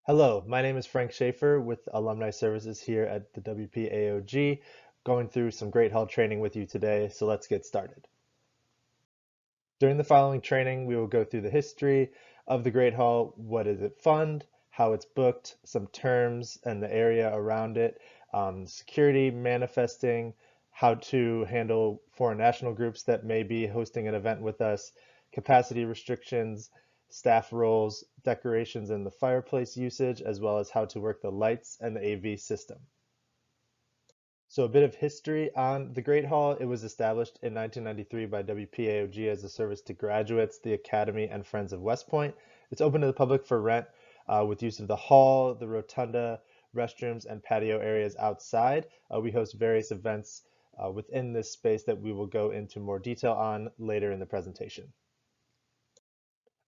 Hello, my name is Frank Schaefer with Alumni Services here at the WPAOG, going through some Great Hall training with you today, so let's get started. During the following training, we will go through the history of the Great Hall, what is it fund, how it's booked, some terms and the area around it, security, manifesting, how to handle foreign national groups that may be hosting an event with us, capacity restrictions, staff roles, decorations and the fireplace usage, as well as how to work the lights and the AV system. So a bit of history on the Great Hall. It was established in 1993 by WPAOG as a service to graduates, the Academy, and Friends of West Point. It's open to the public for rent with use of the hall, the rotunda, restrooms, and patio areas outside. We host various events within this space that we will go into more detail on later in the presentation.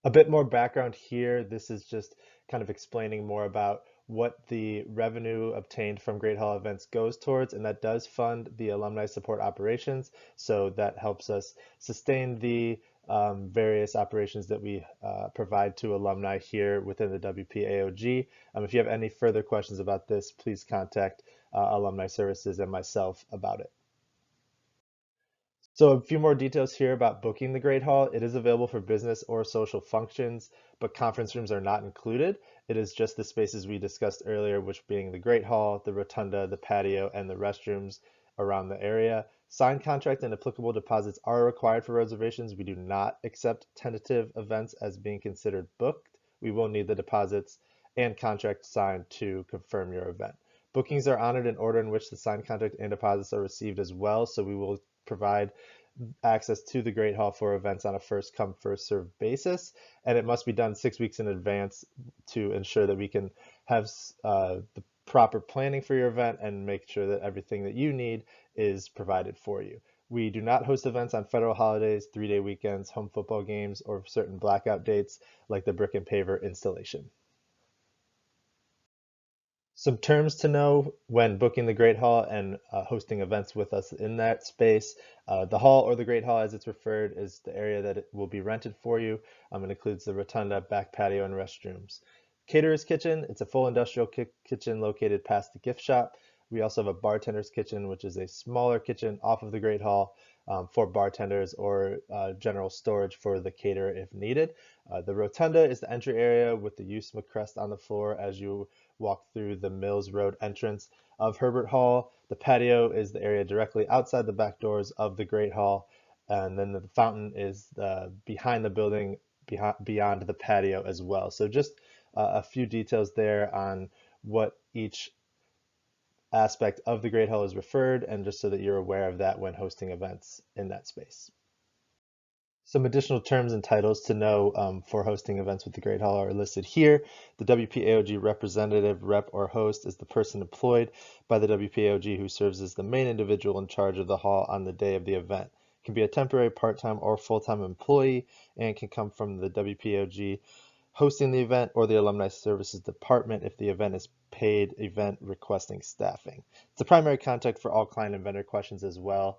A bit more background here. This is just kind of explaining more about what the revenue obtained from Great Hall events goes towards, and that does fund the alumni support operations. So that helps us sustain the various operations that we provide to alumni here within the WPAOG. If you have any further questions about this, please contact Alumni Services and myself about it. So a few more details here about booking the Great Hall. It is available for business or social functions, but conference rooms are not included. It is just the spaces we discussed earlier, which being the Great Hall, the rotunda, the patio, and the restrooms around the area. Signed contract and applicable deposits are required for reservations. We do not accept tentative events as being considered booked. We will need the deposits and contract signed to confirm your event. Bookings are honored in order in which the signed contract and deposits are received as well, so we will provide access to the Great Hall for events on a first come, first served basis. And it must be done 6 weeks in advance to ensure that we can have the proper planning for your event and make sure that everything that you need is provided for you. We do not host events on federal holidays, 3-day weekends, home football games, or certain blackout dates like the brick and paver installation. Some terms to know when booking the Great Hall and hosting events with us in that space. The hall, or the Great Hall as it's referred, is the area that it will be rented for you. It includes the rotunda, back patio, and restrooms. Caterer's Kitchen, it's a full industrial kitchen located past the gift shop. We also have a bartender's kitchen, which is a smaller kitchen off of the Great Hall for bartenders or general storage for the caterer if needed. The rotunda is the entry area with the USMA crest on the floor as you walk through the Mills Road entrance of Herbert Hall. The patio is the area directly outside the back doors of the Great Hall. And then the fountain is behind the building, beyond the patio as well. So just a few details there on what each aspect of the Great Hall is referred, and just so that you're aware of that when hosting events in that space. Some additional terms and titles to know for hosting events with the Great Hall are listed here. The WPAOG representative, rep, or host is the person employed by the WPAOG who serves as the main individual in charge of the hall on the day of the event. It can be a temporary, part-time, or full-time employee and can come from the WPAOG hosting the event or the Alumni Services Department if the event is paid event requesting staffing. It's the primary contact for all client and vendor questions as well,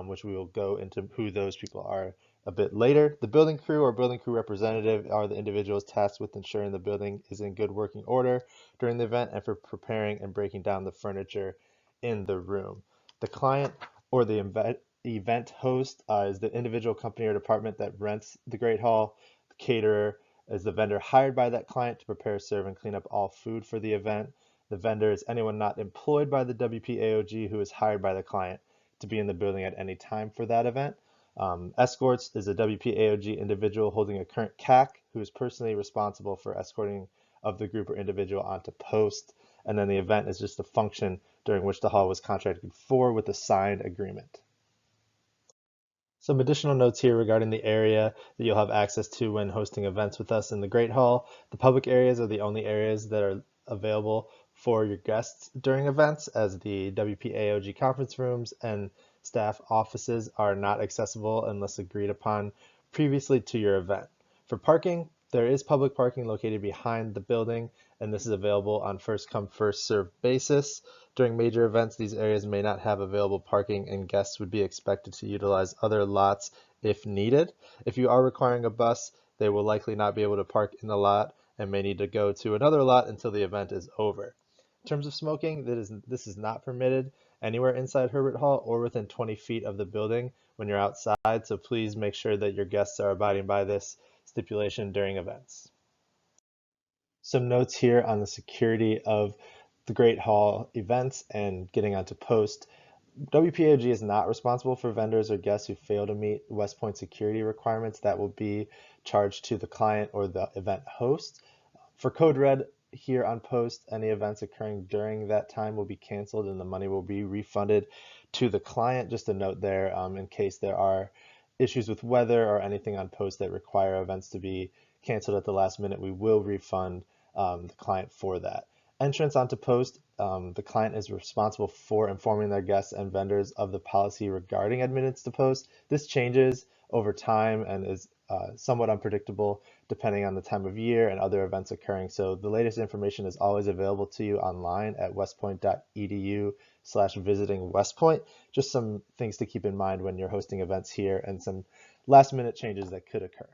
which we will go into who those people are a bit later. The building crew or building crew representative are the individuals tasked with ensuring the building is in good working order during the event and for preparing and breaking down the furniture in the room. The client or the event host is the individual company or department that rents the Great Hall. The caterer is the vendor hired by that client to prepare, serve, and clean up all food for the event. The vendor is anyone not employed by the WPAOG who is hired by the client to be in the building at any time for that event. Escorts is a WPAOG individual holding a current CAC who is personally responsible for escorting of the group or individual onto post. And then the event is just a function during which the hall was contracted for with a signed agreement. Some additional notes here regarding the area that you'll have access to when hosting events with us in the Great Hall. The public areas are the only areas that are available for your guests during events, as the WPAOG conference rooms and staff offices are not accessible unless agreed upon previously to your event. For parking, there is public parking located behind the building, and this is available on first come, first served basis. During major events, these areas may not have available parking, and guests would be expected to utilize other lots if needed. If you are requiring a bus, they will likely not be able to park in the lot, and may need to go to another lot until the event is over. In terms of smoking, this is not permitted anywhere inside Herbert Hall or within 20 feet of the building when you're outside, so please make sure that your guests are abiding by this stipulation during events. Some notes here on the security of the Great Hall events and getting onto post. WPAOG is not responsible for vendors or guests who fail to meet West Point security requirements. That will be charged to the client or the event host. For Code Red here on post, any events occurring during that time will be canceled and the money will be refunded to the client. Just a note there, in case there are issues with weather or anything on post that require events to be canceled at the last minute, we will refund the client for that. Entrance onto post, the client is responsible for informing their guests and vendors of the policy regarding admittance to post. This changes over time and is somewhat unpredictable depending on the time of year and other events occurring. So the latest information is always available to you online at westpoint.edu/visiting Westpoint. Just some things to keep in mind when you're hosting events here and some last minute changes that could occur.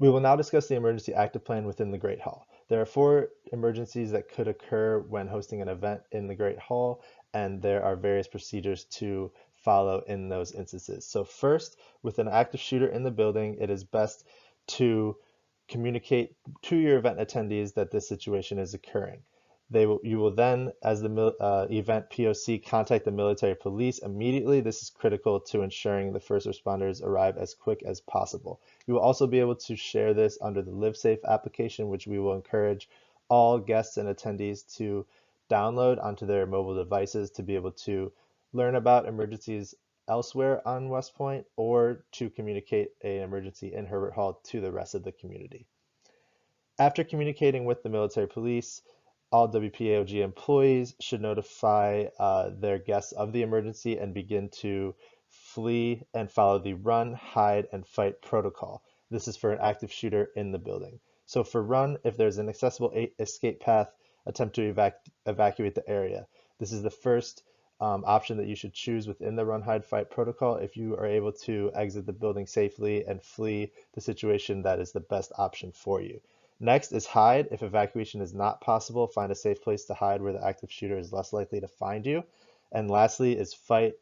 We will now discuss the emergency active plan within the Great Hall. There are 4 emergencies that could occur when hosting an event in the Great Hall, and there are various procedures to follow in those instances. So first, with an active shooter in the building, it is best to communicate to your event attendees that this situation is occurring. You will then, as the event POC, contact the military police immediately. This is critical to ensuring the first responders arrive as quick as possible. You will also be able to share this under the LiveSafe application, which we will encourage all guests and attendees to download onto their mobile devices to be able to learn about emergencies elsewhere on West Point or to communicate an emergency in Herbert Hall to the rest of the community. After communicating with the military police, all WPAOG employees should notify their guests of the emergency and begin to flee and follow the run, hide, and fight protocol. This is for an active shooter in the building. So for run, if there's an accessible escape path, attempt to evacuate the area. This is the first option that you should choose within the run, hide, fight protocol. If you are able to exit the building safely and flee the situation, that is the best option for you. Next is hide. If evacuation is not possible, find a safe place to hide where the active shooter is less likely to find you. And lastly is fight.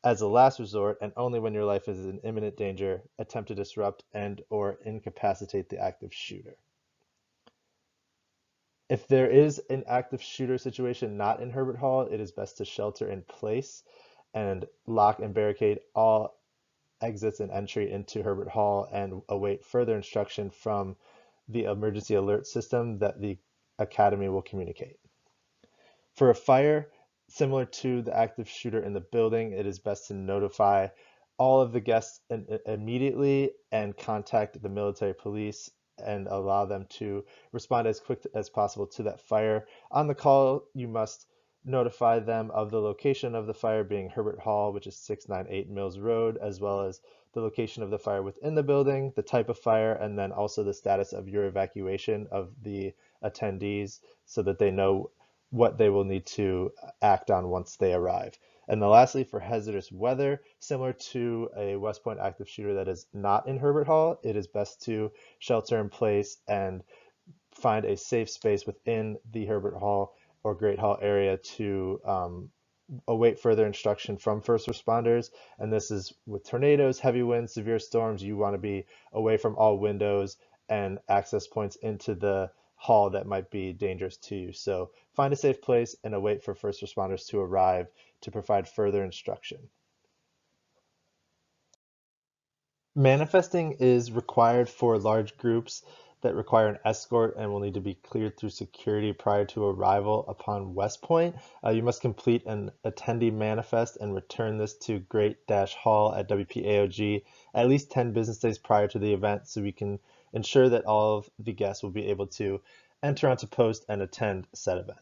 As a last resort, and only when your life is in imminent danger, attempt to disrupt and or incapacitate the active shooter. If there is an active shooter situation not in Herbert Hall, it is best to shelter in place and lock and barricade all exits and entry into Herbert Hall and await further instruction from the emergency alert system that the Academy will communicate. For a fire, similar to the active shooter in the building, it is best to notify all of the guests immediately and contact the military police and allow them to respond as quick as possible to that fire. On the call, you must notify them of the location of the fire being Herbert Hall, which is 698 Mills Road, as well as the location of the fire within the building, the type of fire, and then also the status of your evacuation of the attendees so that they know what they will need to act on once they arrive. And then lastly, for hazardous weather, similar to a West Point active shooter that is not in Herbert Hall, it is best to shelter in place and find a safe space within the Herbert Hall or Great Hall area to await further instruction from first responders. And this is with tornadoes, heavy winds, severe storms, you want to be away from all windows and access points into the hall that might be dangerous to you. So find a safe place and await for first responders to arrive to provide further instruction. Manifesting is required for large groups that require an escort and will need to be cleared through security prior to arrival upon West Point. You must complete an attendee manifest and return this to Great-Hall at WPAOG at least 10 business days prior to the event so we can ensure that all of the guests will be able to enter onto post and attend said event.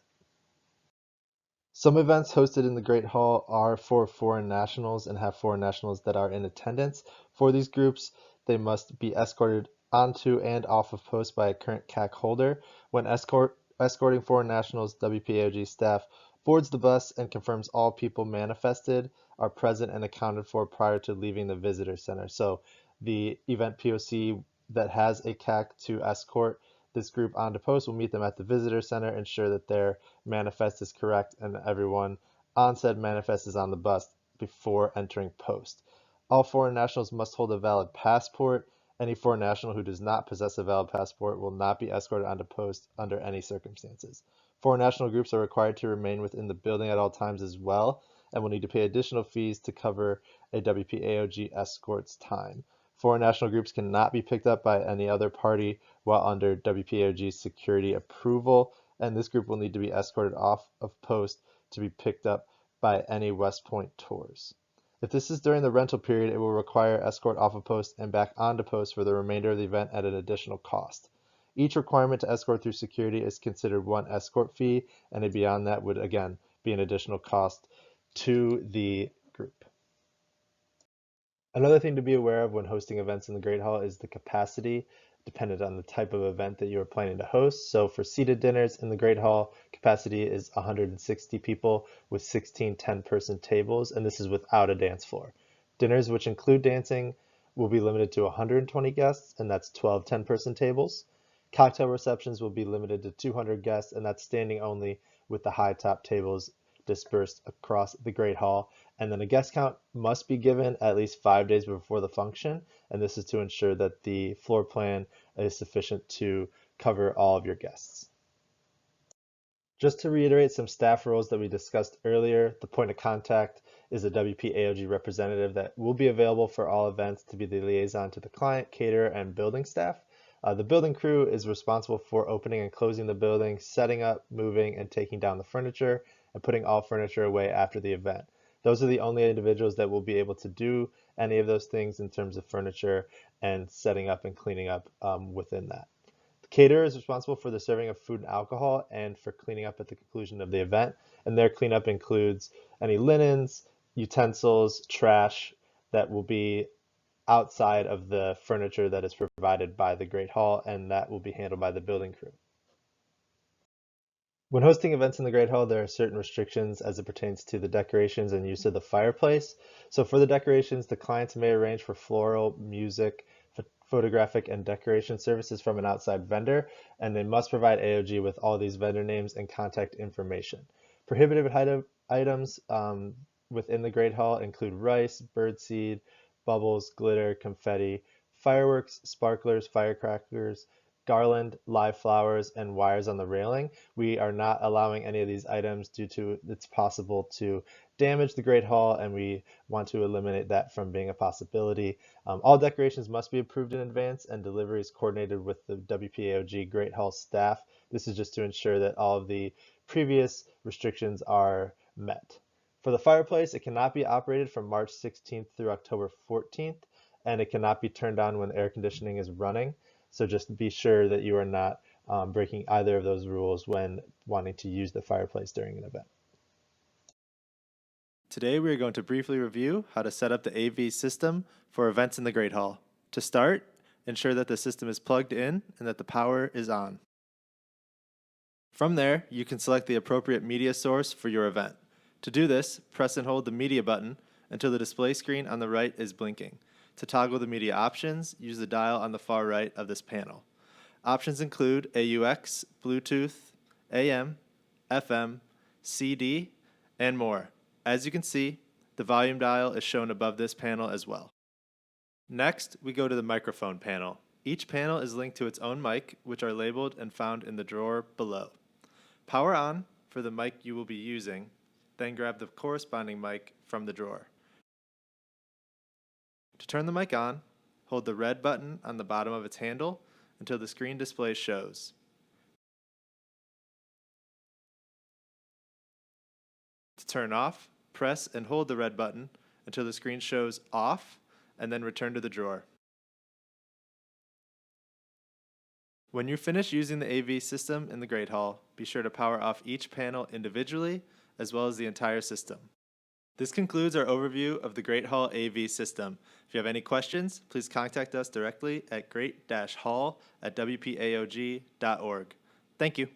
Some events hosted in the Great Hall are for foreign nationals and have foreign nationals that are in attendance. For these groups, they must be escorted onto and off of post by a current CAC holder. When escorting foreign nationals, WPAOG staff boards the bus and confirms all people manifested are present and accounted for prior to leaving the visitor center. So the event POC that has a CAC to escort this group onto post will meet them at the visitor center, ensure that their manifest is correct, and everyone on said manifest is on the bus before entering post. All foreign nationals must hold a valid passport. Any foreign national who does not possess a valid passport will not be escorted onto post under any circumstances. Foreign national groups are required to remain within the building at all times as well, and will need to pay additional fees to cover a WPAOG escort's time. Foreign national groups cannot be picked up by any other party while under WPAOG security approval, and this group will need to be escorted off of post to be picked up by any West Point tours. If this is during the rental period, it will require escort off of post and back onto post for the remainder of the event at an additional cost. Each requirement to escort through security is considered one escort fee, and beyond that would again be an additional cost to the group. Another thing to be aware of when hosting events in the Great Hall is the capacity, dependent on the type of event that you are planning to host. So for seated dinners in the Great Hall, capacity is 160 people with 16 10-person tables, and this is without a dance floor. Dinners which include dancing will be limited to 120 guests, and that's 12 10-person tables. Cocktail receptions will be limited to 200 guests, and that's standing only with the high top tables dispersed across the Great Hall. And then a guest count must be given at least 5 days before the function, and this is to ensure that the floor plan is sufficient to cover all of your guests. Just to reiterate some staff roles that we discussed earlier, the point of contact is a WPAOG representative that will be available for all events to be the liaison to the client, caterer, and building staff. The building crew is responsible for opening and closing the building, setting up, moving, and taking down the furniture, and putting all furniture away after the event. Those are the only individuals that will be able to do any of those things in terms of furniture and setting up and cleaning up within that. The caterer is responsible for the serving of food and alcohol and for cleaning up at the conclusion of the event. And their cleanup includes any linens, utensils, trash that will be outside of the furniture that is provided by the Great Hall, and that will be handled by the building crew. When hosting events in the Great Hall, there are certain restrictions as it pertains to the decorations and use of the fireplace. So for the decorations, the clients may arrange for floral, music, photographic, and decoration services from an outside vendor, and they must provide AOG with all these vendor names and contact information. Prohibited items within the Great Hall include rice, birdseed, bubbles, glitter, confetti, fireworks, sparklers, firecrackers, garland, live flowers, and wires on the railing. We are not allowing any of these items due to it's possible to damage the Great Hall, and we want to eliminate that from being a possibility. All decorations must be approved in advance, and delivery is coordinated with the WPAOG Great Hall staff. This is just to ensure that all of the previous restrictions are met. For the fireplace, it cannot be operated from March 16th through October 14th, and it cannot be turned on when air conditioning is running. So just be sure that you are not breaking either of those rules when wanting to use the fireplace during an event. Today we are going to briefly review how to set up the AV system for events in the Great Hall. To start, ensure that the system is plugged in and that the power is on. From there, you can select the appropriate media source for your event. To do this, press and hold the media button until the display screen on the right is blinking. To toggle the media options, use the dial on the far right of this panel. Options include AUX, Bluetooth, AM, FM, CD, and more. As you can see, the volume dial is shown above this panel as well. Next, we go to the microphone panel. Each panel is linked to its own mic, which are labeled and found in the drawer below. Power on for the mic you will be using, then grab the corresponding mic from the drawer. To turn the mic on, hold the red button on the bottom of its handle until the screen display shows. To turn off, press and hold the red button until the screen shows off, and then return to the drawer. When you're finished using the AV system in the Great Hall, be sure to power off each panel individually, as well as the entire system. This concludes our overview of the Great Hall AV system. If you have any questions, please contact us directly at great-hall@wpaog.org. Thank you.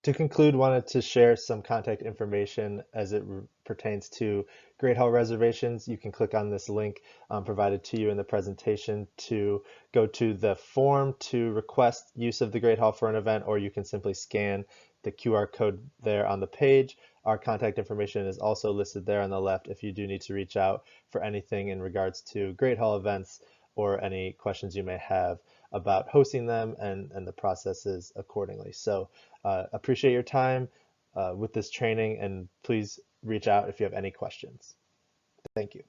To conclude, wanted to share some contact information as it pertains to Great Hall reservations. You can click on this link provided to you in the presentation to go to the form to request use of the Great Hall for an event, or you can simply scan the QR code there on the page. Our contact information is also listed there on the left if you do need to reach out for anything in regards to Great Hall events or any questions you may have about hosting them and the processes accordingly. So appreciate your time with this training, and please reach out if you have any questions. Thank you.